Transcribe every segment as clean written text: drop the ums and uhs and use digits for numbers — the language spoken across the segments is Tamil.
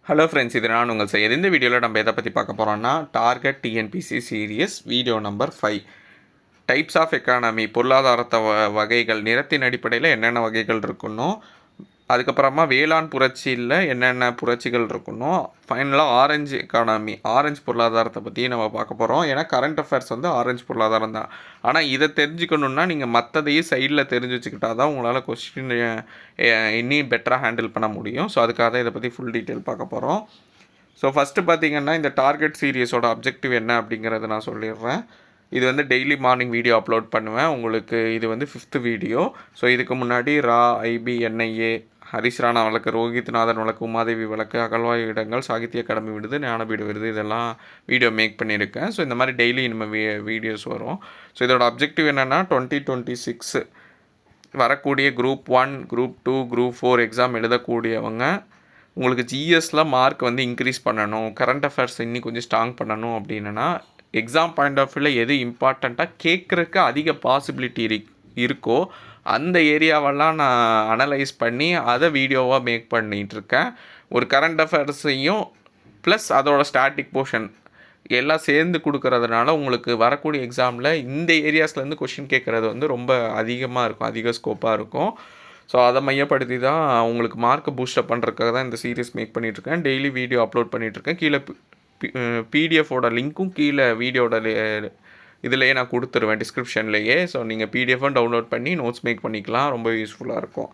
ஹலோ ஃப்ரெண்ட்ஸ், இது நான் உங்கள் செய்ய. இந்த வீடியோவில் நம்ம எதை பற்றி பார்க்க போகிறோம்னா, target TNPSC series video number 5. Types of economy, பொருளாதாரத்தை வகைகள், நிறத்தின் அடிப்படையில் என்னென்ன வகைகள் இருக்கணும், அதுக்கப்புறமா வேளாண் புரட்சியில் என்னென்ன புரட்சிகள் இருக்கணும், ஃபைனலாக ஆரஞ்சு எக்கானமி, ஆரஞ்சு பொருளாதாரத்தை பற்றியும் நம்ம பார்க்க போகிறோம். ஏன்னா கரண்ட் அஃபேர்ஸ் வந்து ஆரஞ்சு பொருளாதாரம் தான். ஆனால் இதை தெரிஞ்சுக்கணுன்னா நீங்கள் மற்றதையும் சைடில் தெரிஞ்சு வச்சுக்கிட்டா தான் உங்களால் கொஸ்டின் இன்னும் பெட்டராக ஹேண்டில் பண்ண முடியும். ஸோ அதுக்காக தான் இதை பற்றி ஃபுல் டீட்டெயில் பார்க்க போகிறோம். ஸோ ஃபஸ்ட்டு பார்த்தீங்கன்னா, இந்த டார்கெட் சீரியஸோட அப்ஜெக்டிவ் என்ன அப்படிங்கிறத நான் சொல்லிடுறேன். இது வந்து டெய்லி மார்னிங் வீடியோ அப்லோட் பண்ணுவேன். உங்களுக்கு இது வந்து 5th வீடியோ. ஸோ இதுக்கு முன்னாடி ரா, ஐபி, என்ஐஏ, ஹரிஷ் ராணா வழக்கு, ரோஹித்நாதன் வழக்கு, உமாதேவி வழக்கு, அகழ்வாய் இடங்கள், சாகித்ய அகாடமி விருது, ஞானபீட விருது, இதெல்லாம் வீடியோ மேக் பண்ணியிருக்கேன். ஸோ இந்த மாதிரி டெய்லி நம்ம வீடியோஸ் வரும். ஸோ இதோட அப்ஜெக்டிவ் என்னென்னா, 2026 வரக்கூடிய குரூப் 1, குரூப் 2, குரூப் 4 எக்ஸாம் எழுதக்கூடியவங்க உங்களுக்கு ஜிஎஸில் மார்க் வந்து இன்க்ரீஸ் பண்ணணும், கரண்ட் அஃபேர்ஸ் இன்னும் கொஞ்சம் ஸ்ட்ராங் பண்ணணும் அப்படின்னா, எக்ஸாம் பாயிண்ட் ஆஃப் வியூவில் எது இம்பார்ட்டண்ட்டாக கேட்குறக்கு அதிக பாசிபிலிட்டி இருக்கோ அந்த ஏரியாவெல்லாம் நான் அனலைஸ் பண்ணி அதை வீடியோவாக மேக் பண்ணிகிட்ருக்கேன். ஒரு கரண்ட் அஃபேர்ஸையும் ப்ளஸ் அதோட ஸ்டாட்டிக் போர்ஷன் எல்லாம் சேர்ந்து கொடுக்கறதுனால உங்களுக்கு வரக்கூடிய எக்ஸாமில் இந்த ஏரியாஸ்லேருந்து கொஷின் கேட்குறது வந்து ரொம்ப அதிகமாக இருக்கும், அதிக ஸ்கோப்பாக இருக்கும். ஸோ அதை மையப்படுத்தி தான் உங்களுக்கு மார்க்கை பூஸ்டப் பண்ணுறதுக்காக தான் இந்த சீரீஸ் மேக் பண்ணிகிட்ருக்கேன். டெய்லி வீடியோ அப்லோட் பண்ணிகிட்ருக்கேன். கீழே பிடிஎஃபோட லிங்க்கும் கீழே வீடியோட இதிலேயே நான் கொடுத்துருவேன் டிஸ்கிரிப்ஷன்லேயே. ஸோ நீங்கள் பிடிஎஃபும் டவுன்லோட் பண்ணி நோட்ஸ் மேக் பண்ணிக்கலாம், ரொம்ப யூஸ்ஃபுல்லாக இருக்கும்.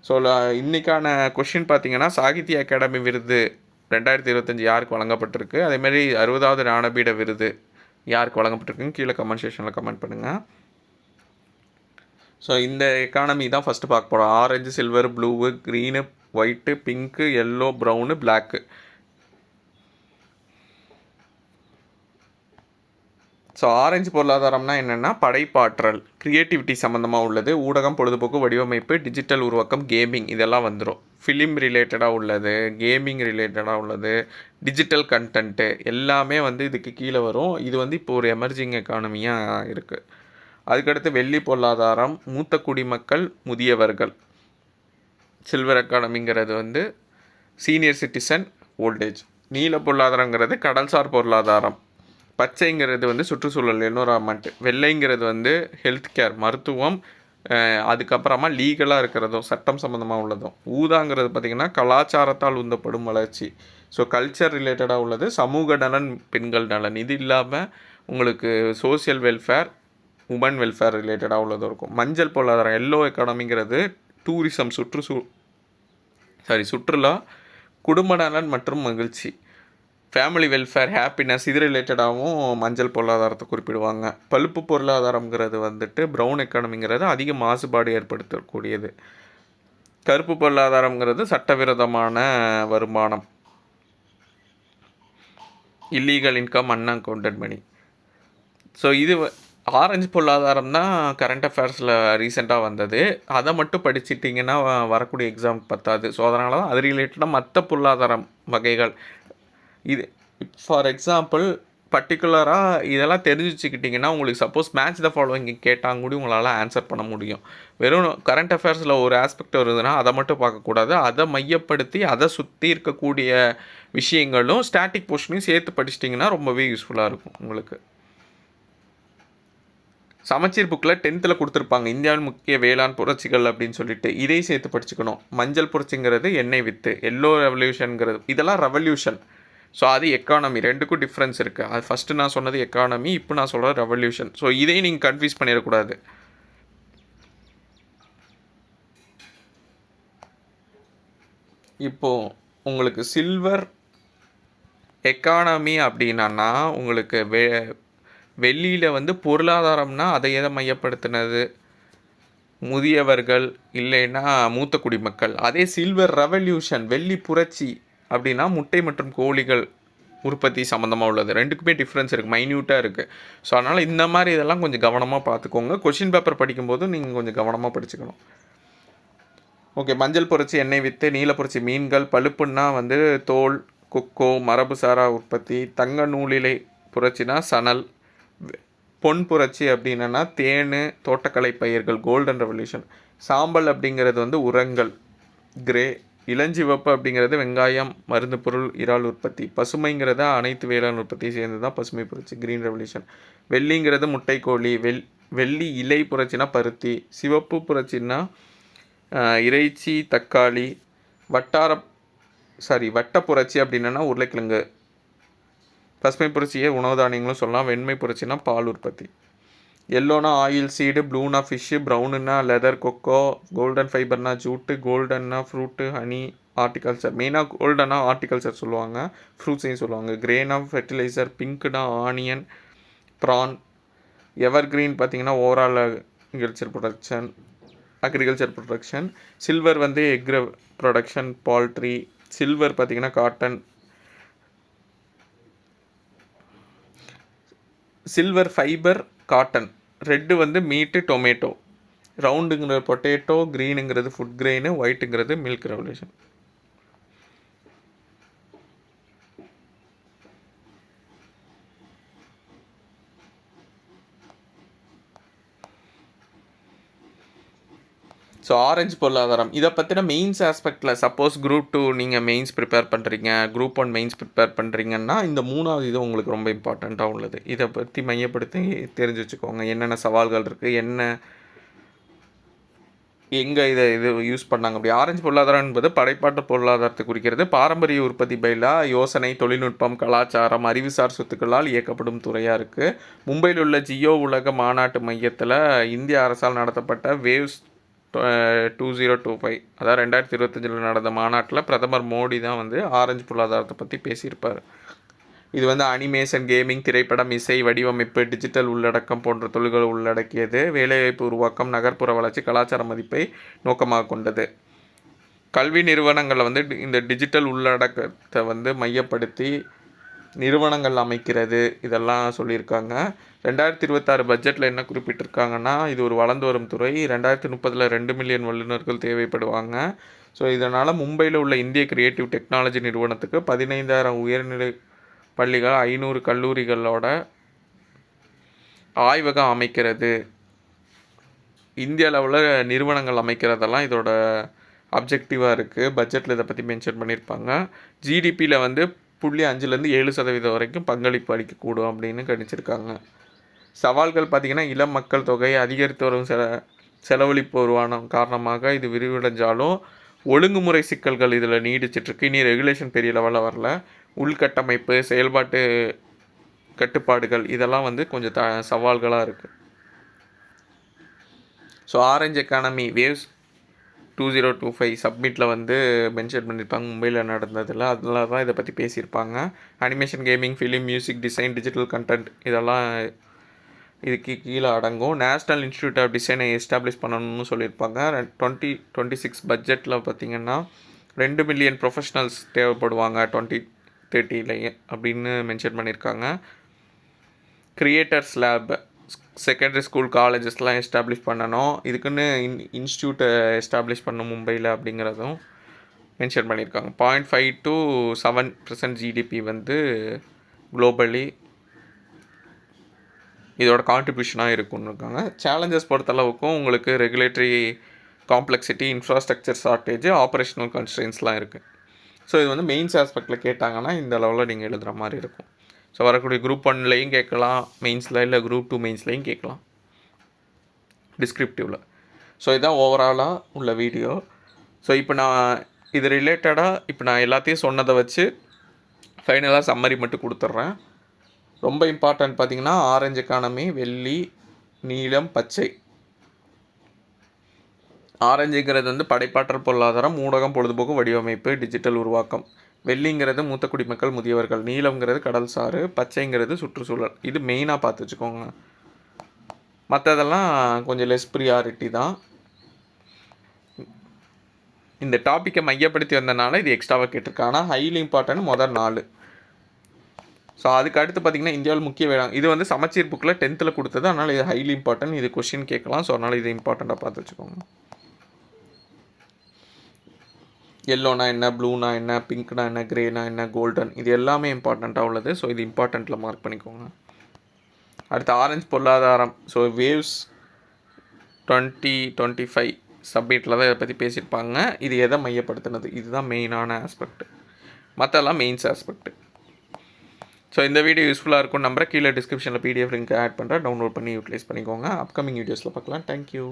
ஸோ இன்றைக்கான கொஷின் பார்த்தீங்கன்னா, சாகித்ய அகாடமி விருது 2025 யாருக்கு வழங்கப்பட்டிருக்கு, அதேமாதிரி 60வது ஞானபீட விருது யாருக்கு வழங்கப்பட்டிருக்குன்னு கீழே கமெண்ட் செக்ஷனில் கமெண்ட் பண்ணுங்கள். ஸோ இந்த எக்கானமி தான் ஃபஸ்ட்டு பார்க்க போகிறோம். Orange, silver, blue, green, white, pink, yellow, brown, black. So orange பொருளாதாரம்னா என்னென்னா, படைப்பாற்றல், க்ரியேட்டிவிட்டி சம்மந்தமாக உள்ளது, ஊடகம், பொழுதுபோக்கு, வடிவமைப்பு, டிஜிட்டல் உருவாக்கம், கேமிங், இதெல்லாம் வந்துடும். ஃபிலிம் ரிலேட்டடாக உள்ளது, கேமிங் ரிலேட்டடாக உள்ளது, டிஜிட்டல் கண்டென்ட்டு எல்லாமே வந்து இதுக்கு கீழே வரும். இது வந்து இப்போ ஒரு எமர்ஜிங் எக்கானமியாக இருக்குது. அதுக்கடுத்து வெள்ளி பொருளாதாரம், மூத்த குடிமக்கள், முதியவர்கள். சில்வர் எக்கானமிங்கிறது வந்து சீனியர் சிட்டிசன், ஓல்டேஜ். நீல பொருளாதாரங்கிறது கடல்சார் பொருளாதாரம். பச்சைங்கிறது வந்து சுற்றுச்சூழல், என்விரான்மெண்ட். வெள்ளைங்கிறது வந்து ஹெல்த் கேர், மருத்துவம், அதுக்கப்புறமா லீகலாக இருக்கிறதும், சட்டம் சம்மந்தமாக உள்ளதும். ஊதாங்கிறது பார்த்திங்கன்னா கலாச்சாரத்தால் உந்தப்படும் வளர்ச்சி. ஸோ கல்ச்சர் ரிலேட்டடாக உள்ளது. சமூக நலன், பெண்கள் நலன். இது இல்லாமல் உங்களுக்கு சோசியல் வெல்ஃபேர், உமன் வெல்ஃபேர் ரிலேட்டடாக உள்ளதும் இருக்கும். மஞ்சள் பொருளாதாரம், எல்லோ எக்கானமிங்கிறது டூரிசம், சுற்றுலா, குடும்ப நலன் மற்றும் மகிழ்ச்சி. ஃபேமிலி வெல்ஃபேர், ஹாப்பினஸ், இது ரிலேட்டடாகவும் மஞ்சள் பொருளாதாரத்தை குறிப்பிடுவாங்க. பழுப்பு பொருளாதாரங்கிறது வந்துட்டு ப்ரௌன் எக்கானமிங்கிறது அதிக மாசுபாடு ஏற்படுத்தக்கூடியது. கருப்பு பொருளாதாரங்கிறது சட்டவிரோதமான வருமானம், இல்லீகல் இன்கம், அன்அக்கவுண்டட் மணி. ஸோ இது ஆரஞ்சு பொருளாதாரம் தான் கரண்ட் அஃபேர்ஸில் ரீசெண்டாக வந்தது. அதை மட்டும் படிச்சிட்டிங்கன்னா வரக்கூடிய எக்ஸாமுக்கு பத்தாது. ஸோ அதனால தான் அது ரிலேட்டடாக மற்ற பொருளாதாரம் வகைகள் இது. ஃபார் எக்ஸாம்பிள் பர்டிகுலராக இதெல்லாம் தெரிஞ்சு வச்சுக்கிட்டிங்கன்னா உங்களுக்கு சப்போஸ் மேட்ச் த ஃபாலோவிங் கேட்டாங்க கூட உங்களால் ஆன்சர் பண்ண முடியும். வெறும் கரண்ட் அஃபேர்ஸில் ஒரு ஆஸ்பெக்ட் வருதுன்னா அதை மட்டும் பார்க்கக்கூடாது. அதை மையப்படுத்தி அதை சுற்றி இருக்கக்கூடிய விஷயங்களும் ஸ்டாட்டிக் போர்ஷனையும் சேர்த்து படிச்சிட்டிங்கன்னா ரொம்பவே யூஸ்ஃபுல்லாக இருக்கும் உங்களுக்கு. சமச்சீர் புக்கில் 10th கொடுத்துருப்பாங்க, இந்தியாவின் முக்கிய வேளாண் புரட்சிகள் அப்படின்னு சொல்லிட்டு. இதையும் சேர்த்து படிச்சுக்கணும். மஞ்சள் புரட்சிங்கிறது எண்ணெய் வித்து, எல்லோ ரெவல்யூஷனுங்கிறது இதெல்லாம் ரெவல்யூஷன். ஸோ அது எக்கானமி, ரெண்டுக்கும் டிஃப்ரென்ஸ் இருக்குது. அது ஃபஸ்ட்டு நான் சொன்னது எக்கானமி, இப்போ நான் சொல்கிறது ரெவல்யூஷன். ஸோ இதையும் நீங்கள் கன்ஃபியூஸ் பண்ணிடக்கூடாது. இப்போது உங்களுக்கு சில்வர் எக்கானமி அப்படின்னா உங்களுக்கு வெள்ளியில் வந்து பொருளாதாரம்னா அதை எதை மையப்படுத்தினது, முதியவர்கள் இல்லைன்னா மூத்த குடிமக்கள். அதே சில்வர் ரெவல்யூஷன், வெள்ளி புரட்சி அப்படின்னா முட்டை மற்றும் கோழிகள் உற்பத்தி சம்மந்தமாக உள்ளது. ரெண்டுக்குமே டிஃப்ரென்ஸ் இருக்குது, மைன்யூட்டாக இருக்குது. ஸோ அதனால் இந்த மாதிரி இதெல்லாம் கொஞ்சம் கவனமாக பார்த்துக்கோங்க. கொஷின் பேப்பர் படிக்கும்போது நீங்கள் கொஞ்சம் கவனமாக படிச்சுக்கணும். ஓகே, மஞ்சள் புரட்சி எண்ணெய் வித்து, நீல புரட்சி மீன்கள், பழுப்புன்னா வந்து தோல், கொக்கோ, மரபுசாரா உற்பத்தி, தங்க நூலிலை புரட்சினா சணல், பொன் புரட்சி அப்படின்னா தேன், தோட்டக்கலை பயிர்கள், கோல்டன் ரெவல்யூஷன். சாம்பல் அப்படிங்கிறது வந்து உரங்கள், கிரே இளஞ்சிவப்பு அப்படிங்கிறது வெங்காயம், மருந்து பொருள், இறால் உற்பத்தி. பசுமைங்கிறத அனைத்து வேளாண் உற்பத்தியை சேர்ந்து தான் பசுமை புரட்சி, கிரீன் ரெவல்யூஷன். வெள்ளிங்கிறது முட்டைக்கோழி, வெள்ளி இலை புரட்சினா பருத்தி, சிவப்பு புரட்சின்னா இறைச்சி, தக்காளி, வட்ட புரட்சி அப்படின்னா உருளைக்கிழங்கு. பசுமை புரட்சியே உணவு தானியங்களும் சொல்லலாம். வெண்மை புரட்சினா பால் உற்பத்தி. எல்லோனா ஆயில் சீடு, ப்ளூனா ஃபிஷ்ஷு, ப்ரௌனுன்னா லெதர், கொக்கோ, கோல்டன் ஃபைபர்னா ஜூட்டு, கோல்டன்னா ஃப்ரூட்டு, ஹனி, ஹார்டிகல்ச்சர். மெயினாக கோல்டனா ஹார்டிகல்ச்சர் சொல்லுவாங்க, ஃப்ரூட்ஸையும் சொல்லுவாங்க. கிரேனா ஃபெர்டிலைசர், பிங்க்னா ஆனியன், ப்ரான். எவர் கிரீன் பார்த்திங்கன்னா ஓவரால் அக்ரிகல்ச்சர் ப்ரொடக்ஷன். சில்வர் வந்து எக் ப்ரொடக்ஷன், பால்ட்ரி. சில்வர் பார்த்திங்கன்னா cotton. Silver fibre, cotton. Red வந்து மீட்டு, டொமேட்டோ. ரவுண்டுங்கிற பொட்டேட்டோ, க்ரீனுங்கிறது ஃபுட் கிரெயின், ஒயிட்டுங்கிறது மில்க் ரெவல்யூஷன். ஸோ ஆரஞ்சு பொருளாதாரம் இதை பற்றின மெயின்ஸ் ஆஸ்பெக்டில் சப்போஸ் குரூப் 2 நீங்கள் மெயின்ஸ் ப்ரிப்பேர் பண்ணுறீங்க, குரூப் 1 மெயின்ஸ் ப்ரிப்பேர் பண்ணுறீங்கன்னா இந்த 3வது இது உங்களுக்கு ரொம்ப இம்பார்ட்டண்ட்டாக உள்ளது. இதை பற்றி மையப்படுத்தி தெரிஞ்சு வச்சுக்கோங்க. என்னென்ன சவால்கள் இருக்குது, எங்கே இதை யூஸ் பண்ணாங்க. அப்படி ஆரஞ்சு பொருளாதாரம் என்பது படைப்பாட்டு பொருளாதாரத்தை குறிக்கிறது. பாரம்பரிய உற்பத்தி பயிலா யோசனை, தொழில்நுட்பம், கலாச்சாரம், அறிவுசார் சொத்துக்களால் இயக்கப்படும் துறையாக இருக்குது. மும்பையில் உள்ள ஜியோ உலக மாநாட்டு மையத்தில் இந்திய அரசால் நடத்தப்பட்ட வேவ்ஸ் 2025 அதாவது 2025 நடந்த மாநாட்டில் பிரதமர் மோடி தான் வந்து ஆரஞ்சு பொருளாதாரத்தை பற்றி பேசியிருப்பார். இது வந்து அனிமேஷன், கேமிங், திரைப்படம், இசை, வடிவமைப்பு, டிஜிட்டல் உள்ளடக்கம் போன்ற தொழில்களை உள்ளடக்கியது. வேலைவாய்ப்பு உருவாக்கம், நகர்ப்புற வளர்ச்சி, கலாச்சார மதிப்பை நோக்கமாக கொண்டது. கல்வி நிறுவனங்களில் வந்து இந்த டிஜிட்டல் உள்ளடக்கத்தை வந்து மையப்படுத்தி நிறுவனங்கள் அமைக்கிறது, இதெல்லாம் சொல்லியிருக்காங்க. 2026 பட்ஜெட்டில் என்ன குறிப்பிட்டிருக்காங்கன்னா, இது ஒரு வளர்ந்து வரும் துறை. 2030 2 மில்லியன் வல்லுநர்கள் தேவைப்படுவாங்க. ஸோ இதனால் மும்பையில் உள்ள இந்திய கிரியேட்டிவ் டெக்னாலஜி நிறுவனத்துக்கு 15,000 உயர்நிலை பள்ளிகள், 500 கல்லூரிகளோட ஆய்வகம் அமைக்கிறது. இந்திய அளவில் நிறுவனங்கள் அமைக்கிறதெல்லாம் இதோட அப்ஜெக்டிவாக இருக்குது. பட்ஜெட்டில் இதை பற்றி மென்ஷன் பண்ணியிருப்பாங்க. ஜிடிபியில் வந்து 0.5-7% வரைக்கும் பங்களிப்பு அளிக்கக்கூடும் அப்படின்னு கணிச்சிருக்காங்க. சவால்கள் பார்த்திங்கன்னா, இளம் மக்கள் தொகை, அதிகரித்து வரும் செலவழிப்பு வருமானம் காரணமாக இது விரிவடைஞ்சாலும் ஒழுங்குமுறை சிக்கல்கள் இதில் நீடிச்சிட்ருக்கு. இனி ரெகுலேஷன் பெரிய லெவலில் வரல. உள்கட்டமைப்பு, செயல்பாட்டு கட்டுப்பாடுகள் இதெல்லாம் வந்து கொஞ்சம் சவால்களாக இருக்குது. ஸோ ஆரஞ்சு எக்கானமி வேவ்ஸ் 2025 சப்மிட்டில் வந்து மென்ஷன் பண்ணியிருப்பாங்க மும்பையில் நடந்ததில். அதனால தான் இதை பற்றி பேசியிருப்பாங்க. Animation, gaming, film, music, design, digital content இதெல்லாம் இதுக்கு கீழே அடங்கும். நேஷ்னல் இன்ஸ்டியூட் ஆஃப் டிசைனை எஸ்டாப்ளிஷ் பண்ணணும்னு சொல்லியிருப்பாங்க. 2026 பட்ஜெட்டில் பார்த்திங்கன்னா 2 மில்லியன் ப்ரொஃபஷனல்ஸ் தேவைப்படுவாங்க 2030 அப்படின்னு மென்ஷன் பண்ணியிருக்காங்க. கிரியேட்டர்ஸ் லேப், செகண்டரி ஸ்கூல், காலேஜஸ்லாம் எஸ்டாப்ளிஷ் பண்ணணும். இதுக்குன்னு இன்ஸ்டியூட்டை எஸ்டாப்ளிஷ் பண்ணணும் மும்பையில் அப்படிங்கிறதும் மென்ஷன் பண்ணியிருக்காங்க. 0.5 to 7% ஜிடிபி வந்து குளோபலி இதோட கான்ட்ரிபியூஷனாக இருக்குன்னு இருக்காங்க. சேலஞ்சஸ் பொறுத்தளவுக்கும் உங்களுக்கு regulatory complexity, infrastructure shortage, operational கன்ஸ்ட்ரெயின்ஸ்லாம் இருக்குது. ஸோ இது வந்து மெயின்ஸ் ஆஸ்பெக்டில் கேட்டாங்கன்னா இந்த அளவில் நீங்கள் எழுதுகிற மாதிரி இருக்கும். ஸோ வரக்கூடிய குரூப் 1லையும் கேட்கலாம் மெயின்ஸில், இல்லை குரூப் 2 மெயின்ஸ்லையும் கேட்கலாம் டிஸ்கிரிப்டிவில். ஸோ இதுதான் ஓவராலாக உள்ள வீடியோ. ஸோ இப்போ நான் இது ரிலேட்டடாக இப்போ நான் எல்லாத்தையும் சொன்னதை வச்சு ஃபைனலாக சம்மரி மட்டும் கொடுத்துட்றேன். ரொம்ப இம்பார்ட்டன்ட் பார்த்திங்கன்னா ஆரஞ்சு எக்கானமி, வெள்ளி, நீலம், பச்சை. ஆரஞ்சுங்கிறது வந்து படைப்பாற்றல் பொருளாதாரம், ஊடகம், பொழுதுபோக்கு, வடிவமைப்பு, டிஜிட்டல் உருவாக்கம். வெள்ளிங்கிறது மூத்த குடிமக்கள், முதியவர்கள். நீலம்ங்கிறது கடல்சாறு, பச்சைங்கிறது சுற்றுச்சூழல். இது மெயினாக பார்த்து வச்சுக்கோங்க. மற்றதெல்லாம் கொஞ்சம் லெஸ் ப்ரியாரிட்டி தான். இந்த டாப்பிக்கை மையப்படுத்தி வந்தனால இது எக்ஸ்ட்ராவாக கேட்டிருக்காங்க. ஆனால் ஹைலி இம்பார்ட்டன்ட் முதல் 4. ஸோ அதுக்கு அடுத்து பார்த்திங்கன்னா இந்தியாவில் முக்கிய வேளாண் இது வந்து சமச்சீர் புக்கில் 10th கொடுத்தது. அதனால் இது ஹைலி இம்பார்ட்டன்ட். இது கொஷின் கேட்கலாம். ஸோ அதனால் இது இம்பார்ட்டண்ட்டாக பார்த்து வச்சுக்கோங்க. எல்லோனா என்ன, ப்ளூனா என்ன, பிங்க்னா என்ன, க்ரேனா என்ன, கோல்டன், இது எல்லாமே இம்பார்ட்டண்ட்டாக உள்ளது. ஸோ இது இம்பார்ட்டண்ட்டில் மார்க் பண்ணிக்கோங்க. அடுத்து ஆரஞ்சு பொருளாதாரம். ஸோ வேவ்ஸ் 2025 சப்மிட்டில் தான் இதை பற்றி பேசியிருப்பாங்க. இது எதை மையப்படுத்தினது, இதுதான் மெயினான ஆஸ்பெக்ட். மற்றெல்லாம் மெயின்ஸ் ஆஸ்பெக்ட். ஸோ இந்த வீடியோ யூஸ்ஃபுல்லாக இருக்கும் நம்புறேன். கீழே டிஸ்கிரிப்ஷனில் PDF லிங்க் ஆட் பண்ணுறேன், டவுன்லோட் பண்ணி யூட்டிலைஸ் பண்ணிக்கோங்க. அப்கமிங் வீடியோஸில் பார்க்கலாம். தேங்க்யூ.